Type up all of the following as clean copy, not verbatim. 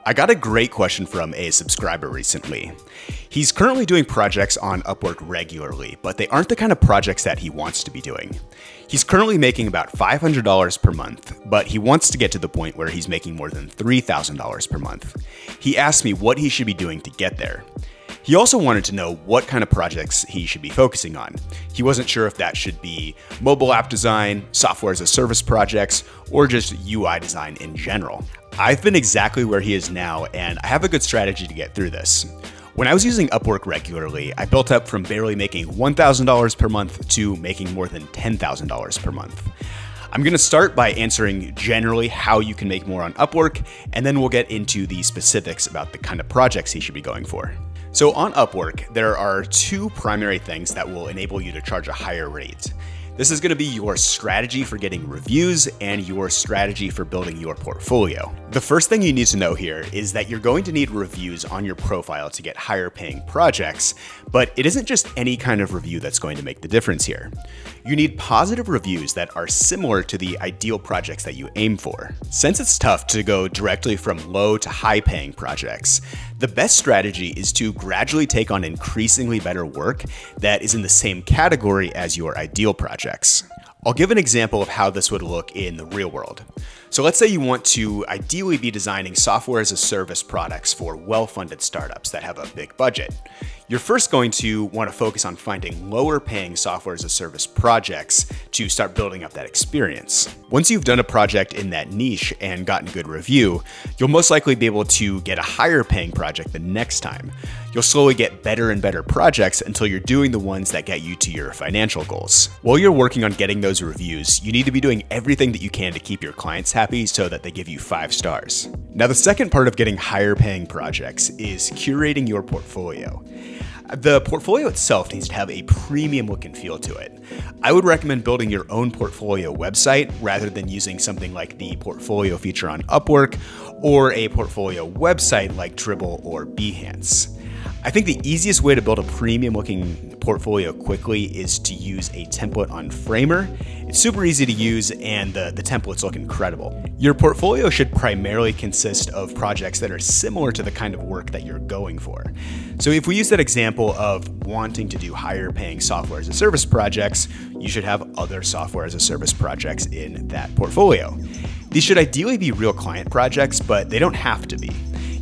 I got a great question from a subscriber recently. He's currently doing projects on Upwork regularly, but they aren't the kind of projects that he wants to be doing. He's currently making about $500 per month, but he wants to get to the point where he's making more than $3,000 per month. He asked me what he should be doing to get there. He also wanted to know what kind of projects he should be focusing on. He wasn't sure if that should be mobile app design, software as a service projects, or just UI design in general. I've been exactly where he is now, and I have a good strategy to get through this. When I was using Upwork regularly, I built up from barely making $1,000 per month to making more than $10,000 per month. I'm going to start by answering generally how you can make more on Upwork, and then we'll get into the specifics about the kind of projects he should be going for. So on Upwork, there are two primary things that will enable you to charge a higher rate. This is going to be your strategy for getting reviews and your strategy for building your portfolio. The first thing you need to know here is that you're going to need reviews on your profile to get higher paying projects, but it isn't just any kind of review that's going to make the difference here. You need positive reviews that are similar to the ideal projects that you aim for. Since it's tough to go directly from low to high paying projects, the best strategy is to gradually take on increasingly better work that is in the same category as your ideal projects. I'll give an example of how this would look in the real world. So let's say you want to ideally be designing software as a service products for well-funded startups that have a big budget. You're first going to want to focus on finding lower paying software as a service projects to start building up that experience. Once you've done a project in that niche and gotten a good review, you'll most likely be able to get a higher paying project the next time. You'll slowly get better and better projects until you're doing the ones that get you to your financial goals. While you're working on getting those reviews, you need to be doing everything that you can to keep your clients happy so that they give you 5 stars. Now, the second part of getting higher paying projects is curating your portfolio. The portfolio itself needs to have a premium look and feel to it. I would recommend building your own portfolio website rather than using something like the portfolio feature on Upwork or a portfolio website like Dribbble or Behance. I think the easiest way to build a premium looking portfolio quickly is to use a template on Framer. It's super easy to use and the templates look incredible. Your portfolio should primarily consist of projects that are similar to the kind of work that you're going for. So if we use that example of wanting to do higher paying software as a service projects, you should have other software as a service projects in that portfolio. These should ideally be real client projects, but they don't have to be.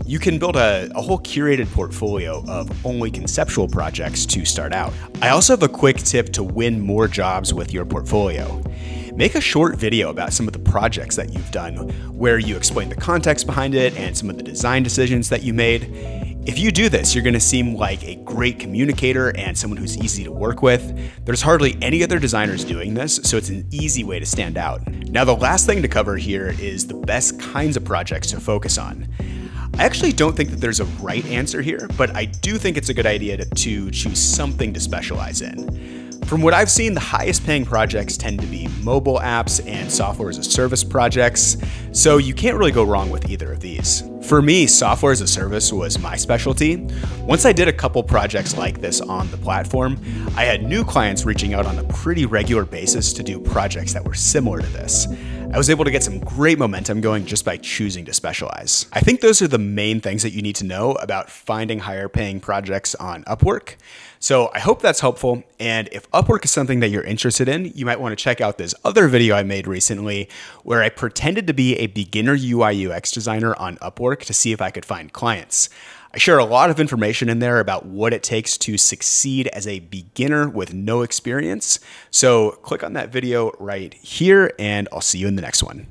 You can build a whole curated portfolio of only conceptual projects to start out. I also have a quick tip to win more jobs with your portfolio. Make a short video about some of the projects that you've done where you explain the context behind it and some of the design decisions that you made. If you do this, you're going to seem like a great communicator and someone who's easy to work with. There's hardly any other designers doing this, so it's an easy way to stand out. Now, the last thing to cover here is the best kinds of projects to focus on. I actually don't think that there's a right answer here, but I do think it's a good idea to choose something to specialize in. From what I've seen, the highest paying projects tend to be mobile apps and software as a service projects, so you can't really go wrong with either of these. For me, software as a service was my specialty. Once I did a couple projects like this on the platform, I had new clients reaching out on a pretty regular basis to do projects that were similar to this. I was able to get some great momentum going just by choosing to specialize. I think those are the main things that you need to know about finding higher paying projects on Upwork. So I hope that's helpful. And if Upwork is something that you're interested in, you might want to check out this other video I made recently where I pretended to be a beginner UI UX designer on Upwork to see if I could find clients. I share a lot of information in there about what it takes to succeed as a beginner with no experience. So click on that video right here and I'll see you in the next one.